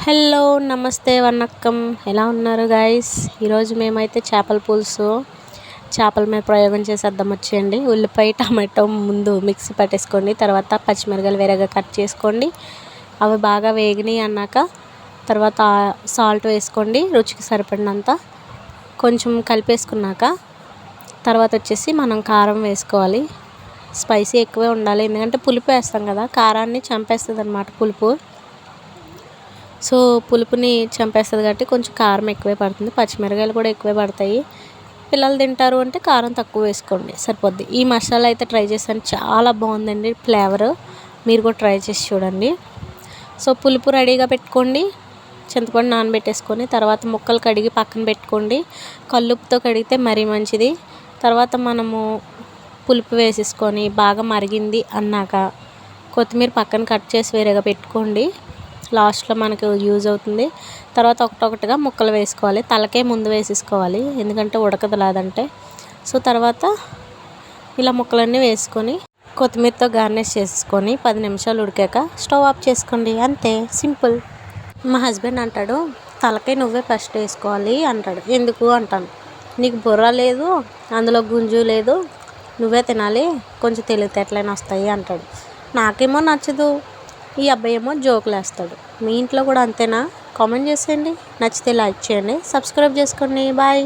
Hello నమస్తే వనక్కం ఎలా ఉన్నారు గైస్. ఈరోజు మేమైతే చేపల పులుసు చేపల మీద ప్రయోగం చేసేద్దాం వచ్చేయండి. ఉల్లిపాయ టమాటో ముందు మిక్సీ పట్టేసుకోండి, తర్వాత పచ్చిమిరపకాయలు వేరేగా కట్ చేసుకోండి. అవి బాగా వేగినాయి అన్నాక తర్వాత సాల్ట్ వేసుకోండి, రుచికి సరిపడినంత. కొంచెం కలిపేసుకున్నాక తర్వాత వచ్చేసి మనం కారం వేసుకోవాలి. స్పైసీ ఎక్కువే ఉండాలి, ఎందుకంటే పులుపు వేస్తాం కదా, కారాన్ని చంపేస్తుంది అన్నమాట పులుపు. సో పులుపుని చంపేస్తుంది కాబట్టి కొంచెం కారం ఎక్కువే పడుతుంది, పచ్చిమిరపకాయలు కూడా ఎక్కువే పడతాయి. పిల్లలు తింటారు అంటే కారం తక్కువ వేసుకోండి సరిపోద్ది. ఈ మసాలా అయితే ట్రై చేశాను, చాలా బాగుందండి ఫ్లేవర్. మీరు కూడా ట్రై చేసి చూడండి. సో పులుపు రెడీగా పెట్టుకోండి, చింతపండు నానబెట్టేసుకొని తర్వాత ముక్కలు కడిగి పక్కన పెట్టుకోండి. కల్లుప్పుతో కడిగితే మరీ మంచిది. తర్వాత మనము పులుపు వేసేసుకొని బాగా మరిగింది అన్నాక కొత్తిమీర పక్కన కట్ చేసి వేరేగా పెట్టుకోండి, లాస్ట్లో మనకు యూజ్ అవుతుంది. తర్వాత ఒకటొకటిగా ముక్కలు వేసుకోవాలి, తలకే ముందు వేసేసుకోవాలి ఎందుకంటే ఉడకదు లేదంటే. సో తర్వాత ఇలా ముక్కలన్నీ వేసుకొని కొత్తిమీరతో గార్నిష్ చేసుకొని 10 నిమిషాలు ఉడికాక స్టవ్ ఆఫ్ చేసుకోండి, అంతే సింపుల్. మా హస్బెండ్ అంటాడు, తలకాయ నువ్వే ఫస్ట్ వేసుకోవాలి అంటాడు. ఎందుకు అంటాను, నీకు బుర్ర లేదు, అందులో గుంజు లేదు, నువ్వే తినాలి, కొంచెం తెలివితేటలైనా వస్తాయి అంటాడు. నాకేమో నచ్చదు, ఈ అబ్బాయి ఏమో జోకులు వేస్తాడు. మీ ఇంట్లో కూడా అంతేనా? కామెంట్ చేసేయండి, నచ్చితే లైక్ చేయండి, సబ్స్క్రైబ్ చేసుకోండి. బాయ్.